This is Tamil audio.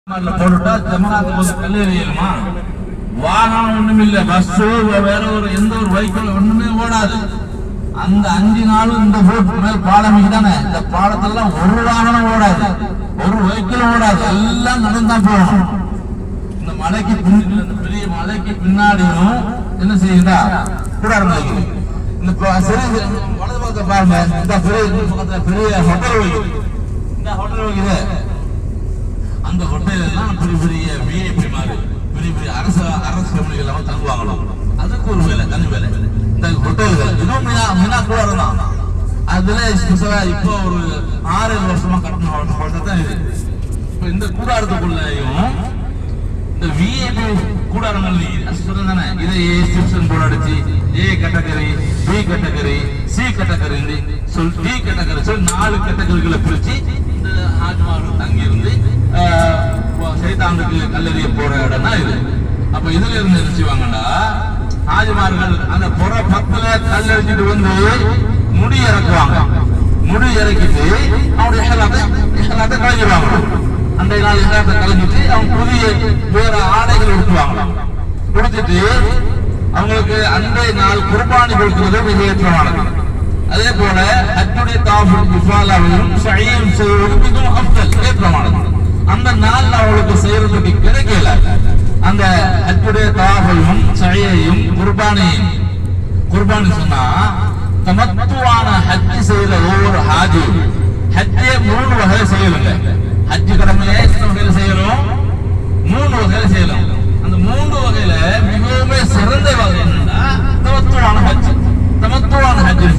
போட்டுட்டா ஜமாத் போது கல்லெறியலுமா? வாகனம் ஒண்ணுமே இல்ல, பஸ் வேற ஒரு எந்த ஒரு வெஹிக்கிள் ஒண்ணுமே ஓடாது. அந்த 5 நாளும் இந்த மேல் பாலம் தானே, இந்த பாலத்தெல்லாம் ஒரு வாகனம் ஓடாது, ஒரு வெஹிக்கிள் ஓடாது, எல்லாம் நடந்தான் போகணும். இந்த மலைக்கு இந்த பெரிய மலைக்கு பின்னாடியும் என்ன செய்யுதா கூடாரம் வைக்குது. இந்த சரி வலது பக்கத்தை பாருங்க, இந்த பெரிய பக்கத்துல பெரிய ஹோட்டல் வைக்குது. இந்த ஹோட்டல் வைக்குது, அந்த ஹோட்டல் எல்லாம் பெரிய பெரிய விஐபி மாதிரி பெரிய பெரிய அரசு கம்பெனிகள் எல்லாம் தங்குவாங்களாம். அதுக்கு ஒரு வேலை, தனி வேலை. இந்த ஹோட்டல்கள் இன்னும் மீனா கூடாரம் தான். அதுல இப்போ ஒரு 6-7 வருஷமா கட்டின ஹோட்டல் தான் இது. இப்ப இந்த கூடாரத்துக்குள்ளயும் இந்த விஐபி கூடாரங்கள் தானே, இதை ஏ போர்டு அடிச்சு A category, B category, C category, D category சொல்லி 4 கேட்டகரிகளை பிரிச்சு இந்த ஹாஜ்மார்கள் தங்கி இருந்து சைத்தாண்டுக்கு கல்லெறிய போற இடம் தான் இது. அப்ப இதுல இருந்து என்ன செய்வாங்கன்னா, ஹாஜிமார்கள் அந்த புற 10ல கல்லெறிஞ்சிட்டு வந்து முடி இறக்குவாங்க. முடி இறக்கிட்டு அவனுடைய இஹ்ராத்தை கலைஞ்சிருவாங்க. அந்த நாள் இஹ்ராத்தை கலைஞ்சிட்டு அவங்க புதிய வேற ஆடைகள் உடுத்துவாங்க. உடுத்திட்டு அவங்களுக்கு அன்றைய நாள் குர்பானி கொடுக்கிறது மிக ஏற்றமானது. அதே போல ஹஜ்ஜுடைய தவாஃப் இஃபாலாவையும் சஅய்யும் செய்வது மிகவும் அஃதல், ஏற்றமானது. அந்த நாள்ல அவங்களுக்கு செய்யறதுக்கு கிடைக்கல. அந்த ஹஜ்ஜுடைய தவாஃபையும் சஅய்யையும் குர்பானி சொன்னா தமத்துவான ஹஜ் செய்யற ஒவ்வொரு ஹாஜி ஹஜ்ஜே 3 வகையில செய்யலுங்க. ஹஜ் கடமையை எத்தனை வகையில செய்யறோம்? 3 வகையில செய்யலாம். அந்த 3 வகையில மிகவும் சிறந்த வகை என்னன்னா தமத்துவான ஹஜ்.